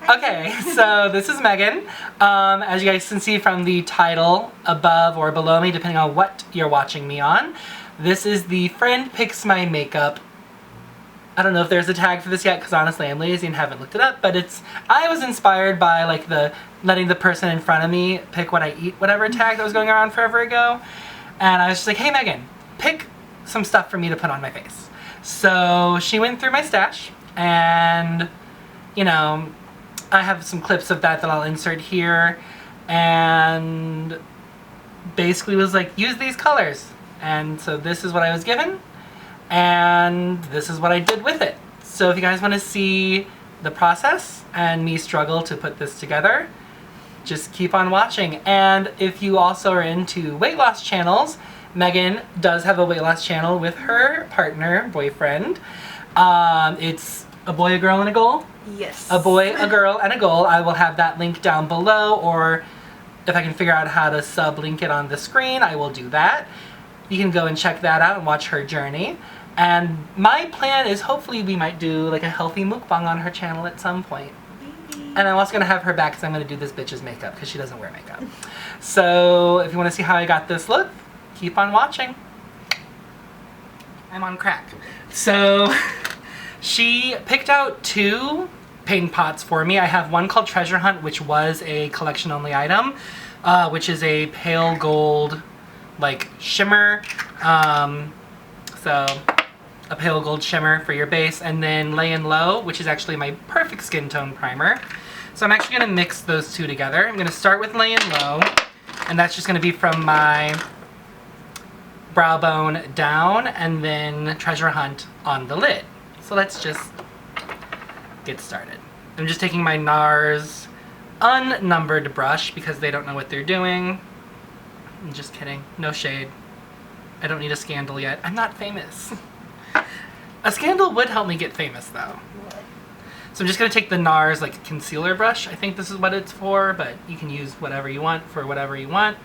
Okay, so this is Megan. As you guys can see from the title above or below me, depending on what you're watching me on, this is the Friend Picks My Makeup. I don't know if there's a tag for this yet because honestly I'm lazy and haven't looked it up, but I was inspired by like the letting the person in front of me pick what I eat whatever tag that was going around forever ago. And I was just like, hey Megan, pick some stuff for me to put on my face. So she went through my stash and, you know, I have some clips of that I'll insert here, and basically was like, use these colors. And so this is what I was given, and this is what I did with it. So if you guys want to see the process and me struggle to put this together, just keep on watching. And if you also are into weight loss channels, Megan does have a weight loss channel with her partner, boyfriend. It's a boy, a girl, and a goal? Yes. A boy, a girl, and a goal. I will have that link down below, or if I can figure out how to sub-link it on the screen, I will do that. You can go and check that out and watch her journey. And my plan is hopefully we might do like a healthy mukbang on her channel at some point. And I'm also going to have her back because I'm going to do this bitch's makeup because she doesn't wear makeup. So if you want to see how I got this look, keep on watching. I'm on crack. So she picked out 2 paint pots for me. I have one called Treasure Hunt, which was a collection only item, which is a pale gold like shimmer. So a pale gold shimmer for your base, and then Layin' Low, which is actually my perfect skin tone primer. So I'm actually going to mix those 2 together. I'm going to start with Layin' Low, and that's just going to be from my brow bone down, and then Treasure Hunt on the lid. So let's just get started. I'm just taking my NARS unnumbered brush because they don't know what they're doing. I'm just kidding. No shade. I don't need a scandal yet. I'm not famous. A scandal would help me get famous though. So I'm just going to take the NARS like concealer brush. I think this is what it's for, but you can use whatever you want for whatever you want.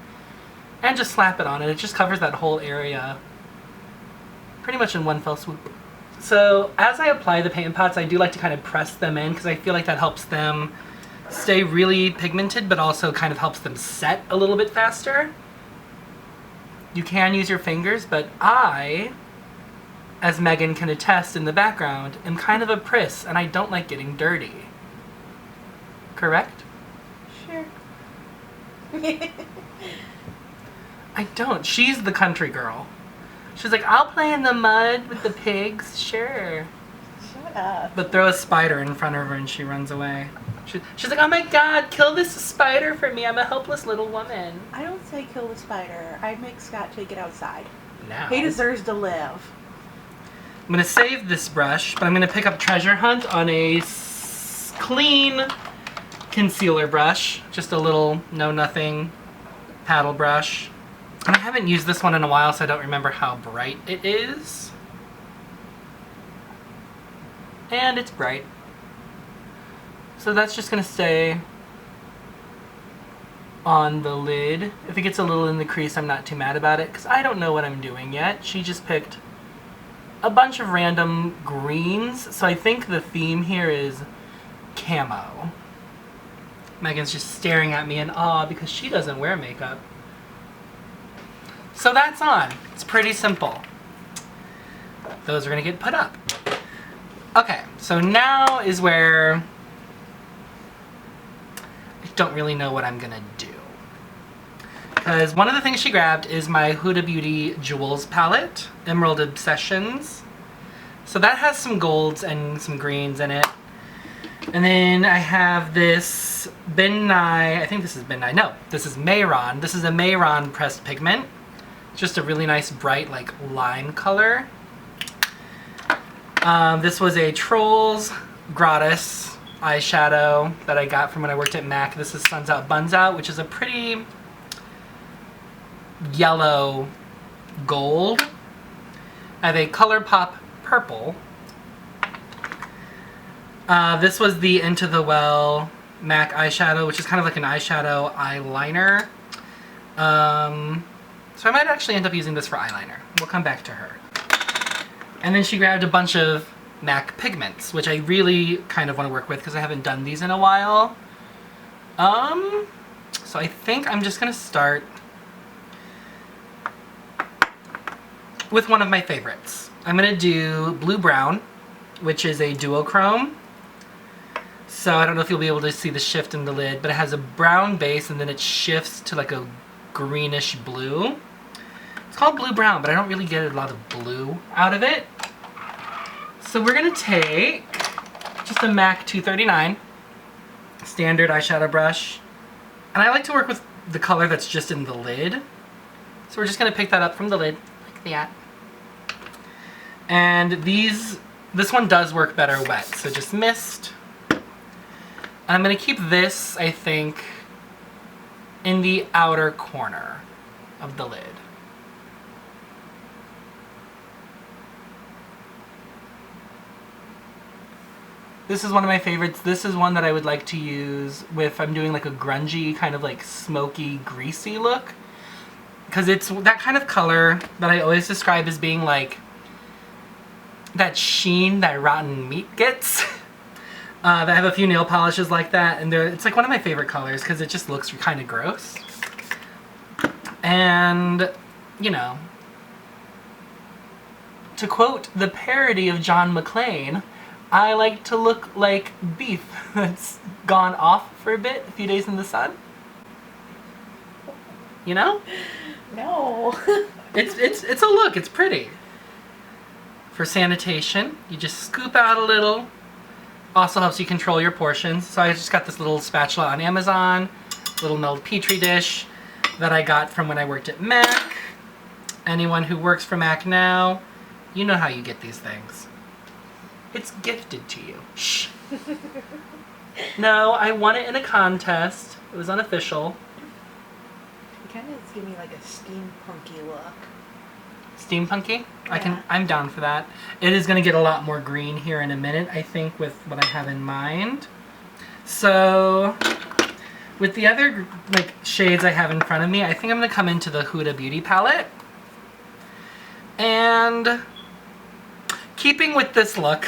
And just slap it on, and it just covers that whole area pretty much in one fell swoop. So as I apply the paint pots, I do like to kind of press them in because I feel like that helps them stay really pigmented, but also kind of helps them set a little bit faster. You can use your fingers, but I, as Megan can attest in the background, am kind of a priss, and I don't like getting dirty. Correct? Sure. I don't. She's the country girl. She's like, I'll play in the mud with the pigs, sure. Shut up. But throw a spider in front of her and she runs away. She's like, oh my god, kill this spider for me. I'm a helpless little woman. I don't say kill the spider. I make Scott take it outside. Now. He deserves to live. I'm going to save this brush, but I'm going to pick up Treasure Hunt on a clean concealer brush. Just a little know-nothing paddle brush. And I haven't used this one in a while, so I don't remember how bright it is. And it's bright. So that's just going to stay on the lid. If it gets a little in the crease, I'm not too mad about it, because I don't know what I'm doing yet. She just picked a bunch of random greens, so I think the theme here is camo. Megan's just staring at me in awe because she doesn't wear makeup. So that's on. It's pretty simple. Those are going to get put up. Okay, so now is where I don't really know what I'm going to do. Because one of the things she grabbed is my Huda Beauty Jewels palette, Emerald Obsessions. So that has some golds and some greens in it. And then I have this Ben Nye, I think this is Ben Nye, no, this is Mayron. This is a Mayron pressed pigment. Just a really nice bright like lime color. This was a Trolls Gratis eyeshadow that I got from when I worked at MAC. This is Suns Out Buns Out, which is a pretty yellow gold. I have a ColourPop purple. This was the Into the Well MAC eyeshadow, which is kind of like an eyeshadow eyeliner. So I might actually end up using this for eyeliner. We'll come back to her. And then she grabbed a bunch of MAC pigments, which I really kind of want to work with because I haven't done these in a while. So I think I'm just going to start with one of my favorites. I'm going to do Blue Brown, which is a duochrome. So I don't know if you'll be able to see the shift in the lid, but it has a brown base and then it shifts to like a greenish blue. It's called Blue Brown, but I don't really get a lot of blue out of it. So we're going to take just a MAC 239 standard eyeshadow brush. And I like to work with the color that's just in the lid. So we're just going to pick that up from the lid, like that. And this one does work better wet, so just mist. And I'm going to keep this, I think, in the outer corner of the lid. This is one of my favorites. This is one that I would like to use if I'm doing like a grungy, kind of like smoky, greasy look. Because it's that kind of color that I always describe as being like that sheen that rotten meat gets. I have a few nail polishes like that, and it's like one of my favorite colors because it just looks kind of gross. And, you know, to quote the parody of John McClane, I like to look like beef that's gone off for a few days in the sun. You know? No. It's a look, it's pretty. For sanitation, you just scoop out a little. Also helps you control your portions. So I just got this little spatula on Amazon, little milled petri dish that I got from when I worked at MAC. Anyone who works for MAC now, you know how you get these things. It's gifted to you. Shh. No, I won it in a contest. It was unofficial. It kind of is giving me like a steampunky look. Steampunky? Yeah. I'm down for that. It is going to get a lot more green here in a minute, I think, with what I have in mind. So, with the other like shades I have in front of me, I think I'm going to come into the Huda Beauty palette. And keeping with this look,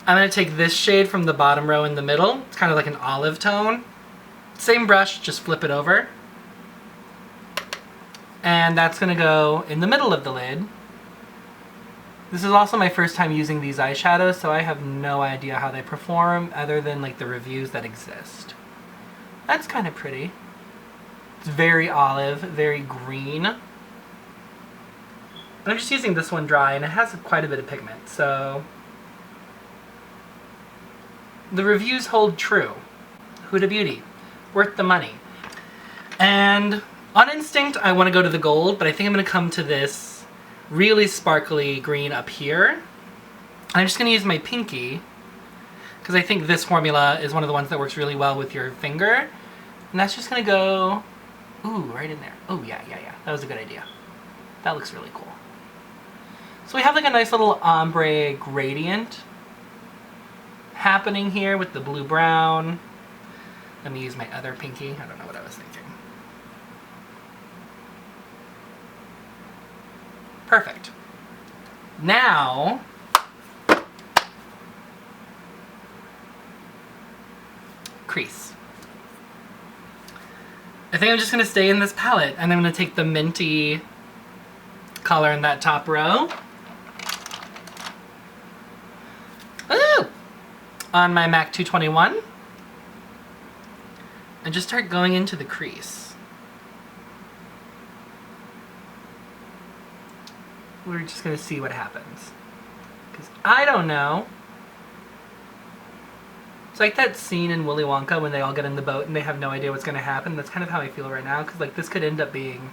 I'm going to take this shade from the bottom row in the middle. It's kind of like an olive tone. Same brush, just flip it over. And that's going to go in the middle of the lid. This is also my first time using these eyeshadows, so I have no idea how they perform other than like the reviews that exist. That's kind of pretty. It's very olive, very green. But I'm just using this one dry, and it has quite a bit of pigment, so the reviews hold true. Huda Beauty, worth the money. And on instinct, I want to go to the gold, but I think I'm going to come to this really sparkly green up here. And I'm just going to use my pinky, because I think this formula is one of the ones that works really well with your finger. And that's just going to go, ooh, right in there. Oh, yeah. That was a good idea. That looks really cool. So we have like a nice little ombre gradient happening here with the blue-brown. Let me use my other pinky. I don't know what I was thinking. Perfect. Now, crease. I think I'm just going to stay in this palette, and I'm going to take the minty color in that top row. Ooh! On my MAC 221. And just start going into the crease. We're just going to see what happens. Because I don't know. It's like that scene in Willy Wonka when they all get in the boat and they have no idea what's going to happen. That's kind of how I feel right now. Because like this could end up being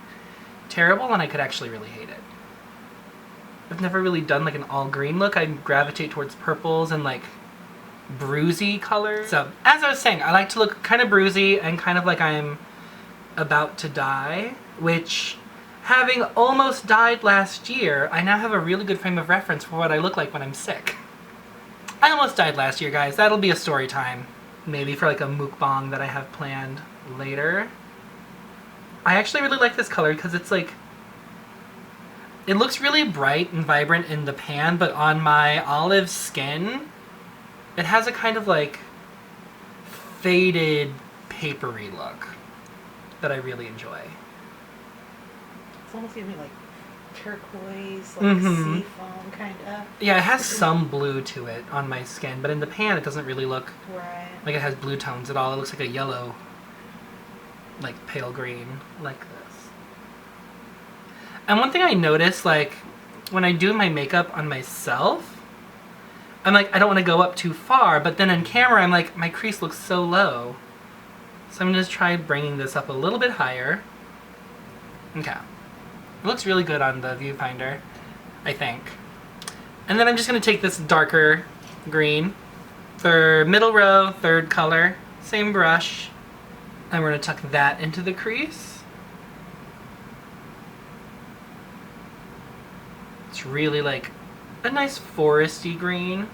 terrible and I could actually really hate it. I've never really done like an all green look. I gravitate towards purples and like bruisey colors. So as I was saying, I like to look kind of bruisey and kind of like I'm about to die. Which, having almost died last year, I now have a really good frame of reference for what I look like when I'm sick. I almost died last year, guys. That'll be a story time. Maybe for like a mukbang that I have planned later. I actually really like this color because it's like, It looks really bright and vibrant in the pan, but on my olive skin, it has a kind of like faded, papery look that I really enjoy. It's almost giving me like turquoise, like sea foam kind of. Yeah, it has some blue to it on my skin, but in the pan it doesn't really look like it has blue tones at all. It looks like a yellow, like pale green, like this. And one thing I notice, like, when I do my makeup on myself, I'm like, I don't want to go up too far, but then on camera I'm like, my crease looks so low. So I'm going to try bringing this up a little bit higher. Okay. It looks really good on the viewfinder, I think. And then I'm just going to take this darker green, middle row, third color, same brush, and we're going to tuck that into the crease. It's really like a nice foresty green.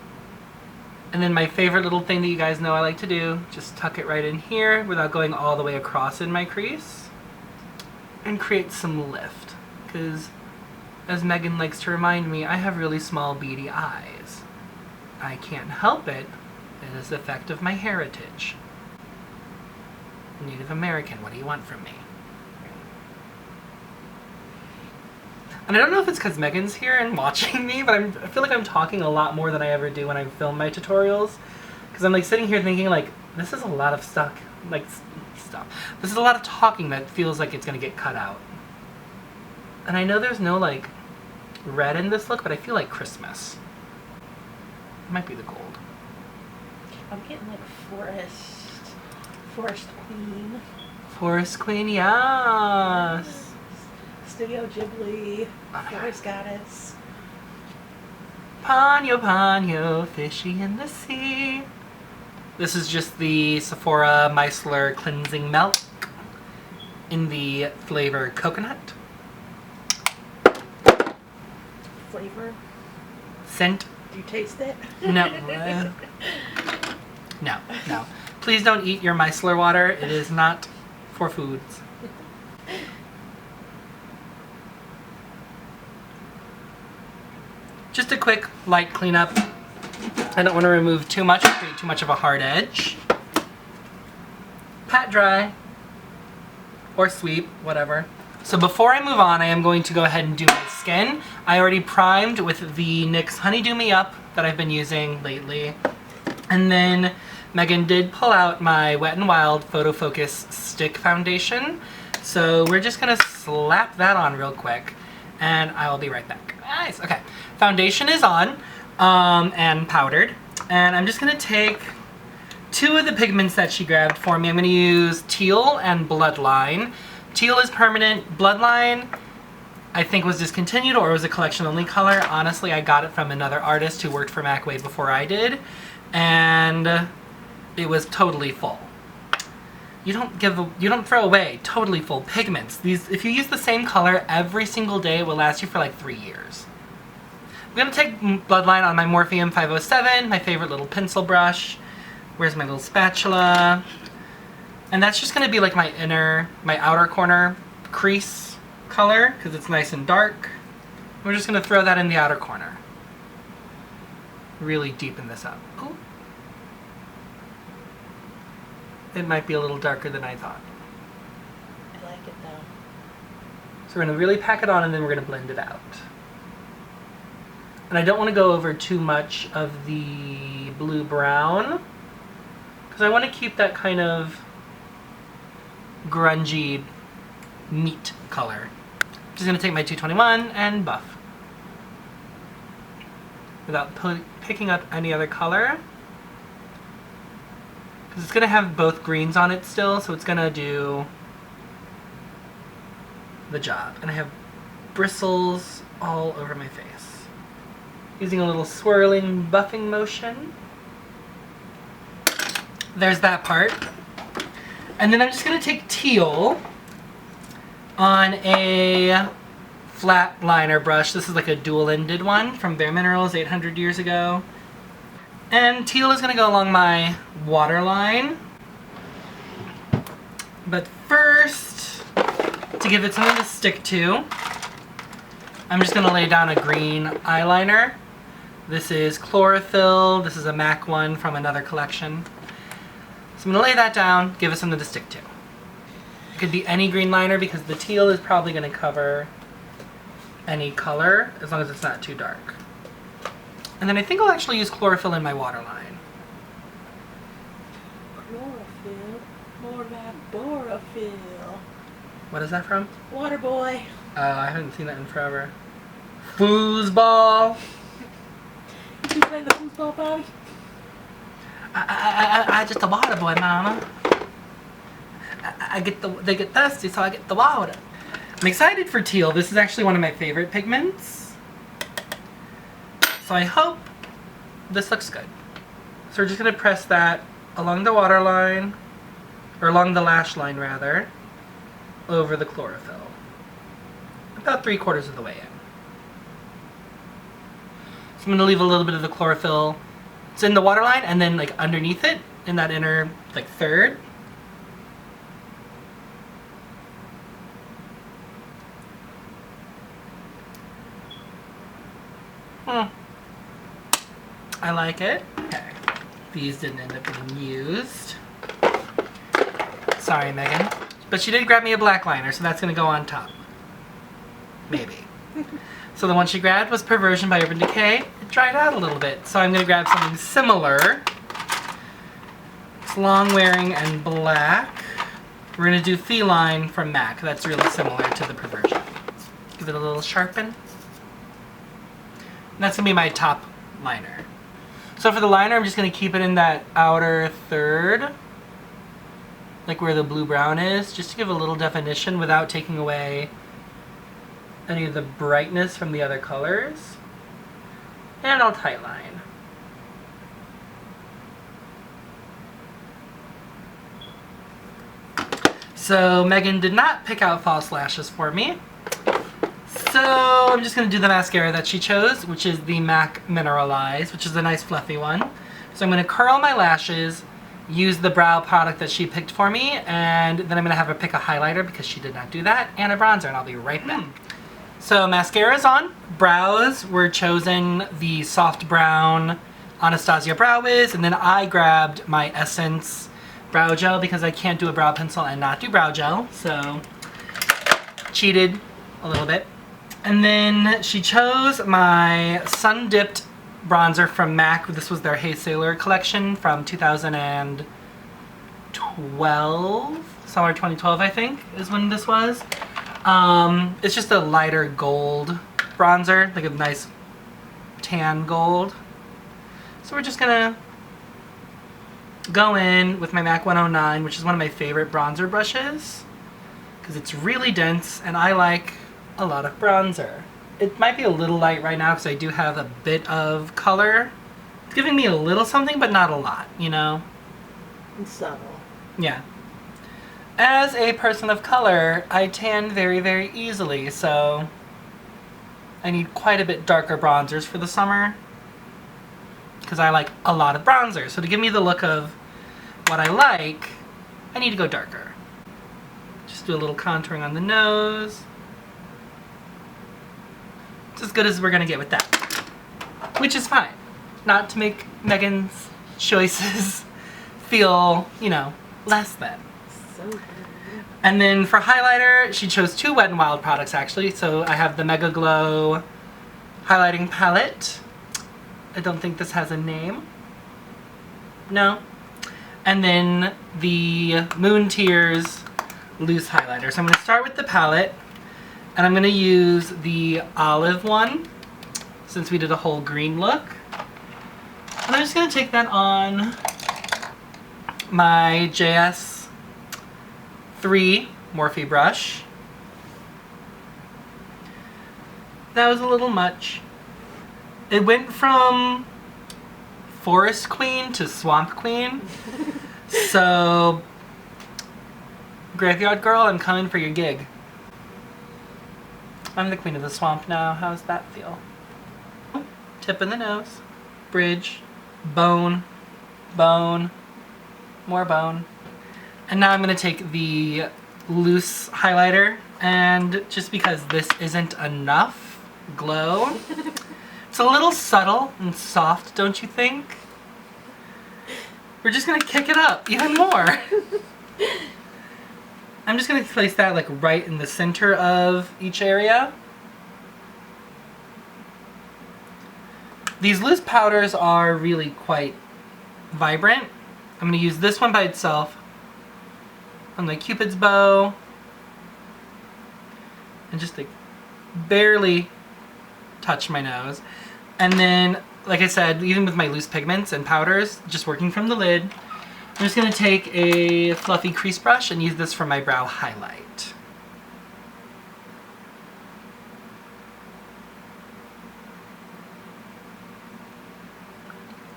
And then my favorite little thing that you guys know I like to do, just tuck it right in here without going all the way across in my crease, and create some lift. Because, as Megan likes to remind me, I have really small beady eyes. I can't help it. It is the effect of my heritage. Native American, what do you want from me? And I don't know if it's because Megan's here and watching me, but I feel like I'm talking a lot more than I ever do when I film my tutorials. Because I'm like sitting here thinking like, this is a lot of stuff. This is a lot of talking that feels like it's going to get cut out. And I know there's no like red in this look, but I feel like Christmas. It might be the gold. I'm getting like forest queen. Forest queen, yes. Studio Ghibli, forest goddess. Ponyo, ponyo, fishy in the sea. This is just the Sephora Micellar Cleansing Milk in the flavor coconut. Flavor? Scent? Do you taste it? No. No. Please don't eat your micellar water. It is not for foods. Just a quick light cleanup. I don't want to remove too much or create too much of a hard edge. Pat dry. Or sweep, whatever. So before I move on, I am going to go ahead and do my skin. I already primed with the NYX Honeydew Me Up that I've been using lately. And then Megan did pull out my Wet n Wild Photo Focus Stick Foundation. So we're just going to slap that on real quick. And I will be right back. Nice, okay. Foundation is on and powdered. And I'm just going to take two of the pigments that she grabbed for me. I'm going to use Teal and Bloodline. Teal is permanent. Bloodline, I think, was discontinued or was a collection-only color. Honestly, I got it from another artist who worked for MAC way before I did. And it was totally full. You don't throw away totally full pigments. If you use the same color every single day, it will last you for like 3 years. I'm going to take Bloodline on my Morpheum 507, my favorite little pencil brush. Where's my little spatula? And that's just going to be like my outer corner crease color, because it's nice and dark. We're just going to throw that in the outer corner. Really deepen this up. Ooh. It might be a little darker than I thought. I like it though. So we're going to really pack it on and then we're going to blend it out. And I don't want to go over too much of the blue-brown, because I want to keep that kind of grungy meat color. I'm just going to take my 221 and buff. Without picking up any other color. Because it's going to have both greens on it still, so it's going to do the job. And I have bristles all over my face. Using a little swirling buffing motion. There's that part. And then I'm just going to take Teal on a flat liner brush. This is like a dual-ended one from Bare Minerals 800 years ago. And Teal is going to go along my waterline. But first, to give it something to stick to, I'm just gonna lay down a green eyeliner. This is Chlorophyll. This is a MAC one from another collection. So I'm gonna lay that down, give us something to stick to. It could be any green liner because the teal is probably gonna cover any color as long as it's not too dark. And then I think I'll actually use Chlorophyll in my waterline. Chlorophyll? More like Borophyll. What is that from? Waterboy. I haven't seen that in forever. Foosball. Did you play the foosball, Bobby? I just a water boy, mama. They get thirsty, so I get the water. I'm excited for teal. This is actually one of my favorite pigments. So I hope this looks good. So we're just gonna press that along the waterline, or along the lash line rather, over the chlorophyll. About 3/4 of the way in. So I'm gonna leave a little bit of the chlorophyll. It's in the waterline and then like underneath it, in that inner like third. I like it. Okay. These didn't end up being used. Sorry, Megan. But she did grab me a black liner, so that's gonna go on top. Maybe. So the one she grabbed was Perversion by Urban Decay. It dried out a little bit, so I'm gonna grab something similar. It's long wearing and black. We're gonna do Feline from MAC. That's really similar to the Perversion. Give it a little sharpen. And that's gonna be my top liner. So for the liner, I'm just gonna keep it in that outer third, like where the blue-brown is, just to give a little definition without taking away any of the brightness from the other colors. And I'll tightline. So Megan did not pick out false lashes for me. So I'm just going to do the mascara that she chose, which is the MAC Mineralize, which is a nice fluffy one. So I'm going to curl my lashes, use the brow product that she picked for me, and then I'm going to have her pick a highlighter because she did not do that, and a bronzer, and I'll be right back. So mascara's on. Brows were chosen the soft brown Anastasia Brow Wiz, and then I grabbed my Essence brow gel because I can't do a brow pencil and not do brow gel, so cheated a little bit. And then she chose my Sun Dipped bronzer from MAC. This was their Hey Sailor collection from 2012, somewhere 2012 I think is when this was. It's just a lighter gold bronzer, like a nice tan gold. So we're just gonna go in with my MAC 109, which is one of my favorite bronzer brushes, because it's really dense and I like a lot of bronzer. It might be a little light right now because I do have a bit of color. It's giving me a little something, but not a lot, you know? It's subtle. Yeah. As a person of color, I tan very, very easily, so I need quite a bit darker bronzers for the summer because I like a lot of bronzer. So to give me the look of what I like, I need to go darker. Just do a little contouring on the nose. It's as good as we're gonna get with that, which is fine. Not to make Megan's choices feel, you know, less than. So good. And then for highlighter, she chose two Wet n Wild products actually. So I have the Mega Glow highlighting palette. I don't think this has a name. No. And then the Moon Tears loose highlighter. So I'm going to start with the palette, and I'm going to use the olive one since we did a whole green look. And I'm just going to take that on my JS3 Morphe brush. That was a little much. It went from Forest Queen to Swamp Queen. So, Graveyard Girl, I'm coming for your gig. I'm the queen of the swamp now. How's that feel? Tip in the nose. Bridge. Bone. Bone. More bone. And now I'm going to take the loose highlighter, and just because this isn't enough glow. It's a little subtle and soft, don't you think? We're just gonna kick it up even more. I'm just gonna place that like right in the center of each area. These loose powders are really quite vibrant. I'm gonna use this one by itself on my Cupid's bow. And just like barely touch my nose. And then, like I said, even with my loose pigments and powders, just working from the lid, I'm just going to take a fluffy crease brush and use this for my brow highlight.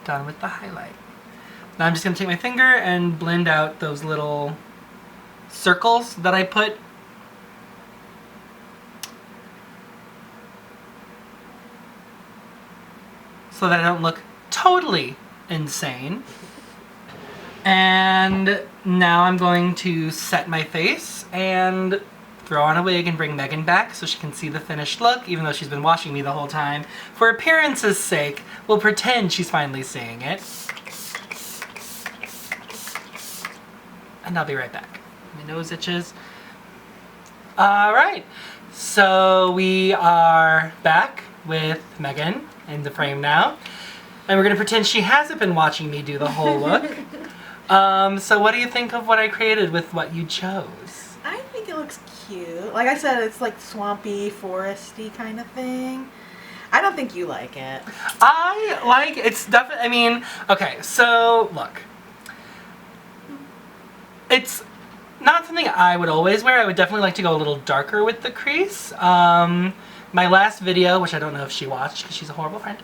Done with the highlight. Now I'm just going to take my finger and blend out those little circles that I put so that I don't look totally insane. And now I'm going to set my face and throw on a wig and bring Megan back so she can see the finished look, even though she's been watching me the whole time. For appearance's sake, we'll pretend she's finally seeing it. And I'll be right back. My nose itches. Alright, so we are back with Megan in the frame now. And we're going to pretend she hasn't been watching me do the whole look. So what do you think of what I created with what you chose? I think it looks cute. Like I said, it's like swampy, foresty kind of thing. I don't think you like it. I like, it's definitely, I mean, okay, so look. It's not something I would always wear. I would definitely like to go a little darker with the crease. My last video, which I don't know if she watched because she's a horrible friend,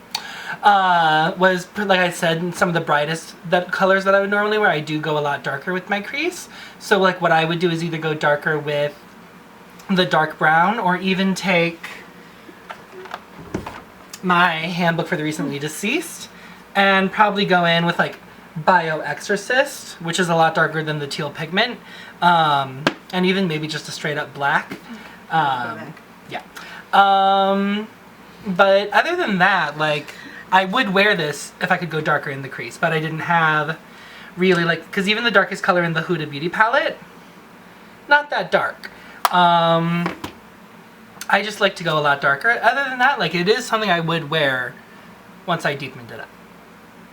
was, like I said, some of the brightest colors that I would normally wear. I do go a lot darker with my crease. So like what I would do is either go darker with the dark brown or even take my handbook for the recently deceased and probably go in with like Bio Exorcist, which is a lot darker than the teal pigment, and even maybe just a straight up black. Yeah. But other than that, like, I would wear this if I could go darker in the crease, but I didn't have really, like, because even the darkest color in the Huda Beauty palette, not that dark. I just like to go a lot darker. Other than that, like, it is something I would wear once I deepened it up.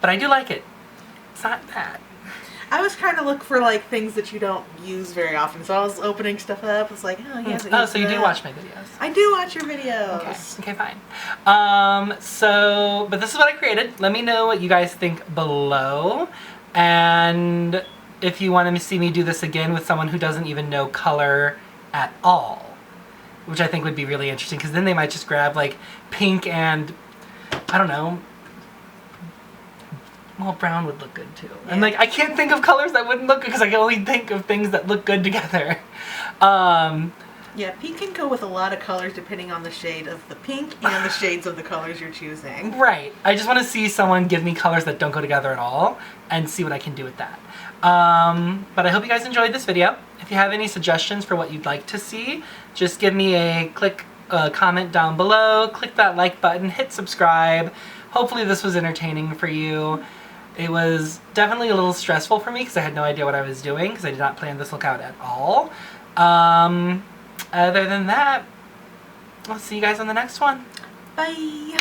But I do like it. It's not bad. I was trying to look for like things that you don't use very often, so I was opening stuff up. It's like, oh, he hasn't used so you do that. watch my videos. I do watch your videos. Okay, fine. But this is what I created. Let me know what you guys think below. And if you want to see me do this again with someone who doesn't even know color at all, which I think would be really interesting, because then they might just grab like pink and, I don't know, well, brown would look good too. Yeah. And like, I can't think of colors that wouldn't look good because I can only think of things that look good together. Yeah, pink can go with a lot of colors depending on the shade of the pink and the shades of the colors you're choosing. Right. I just want to see someone give me colors that don't go together at all and see what I can do with that. But I hope you guys enjoyed this video. If you have any suggestions for what you'd like to see, just give me a comment down below, click that like button, hit subscribe. Hopefully this was entertaining for you. It was definitely a little stressful for me because I had no idea what I was doing because I did not plan this look out at all. Other than that, I'll see you guys on the next one. Bye!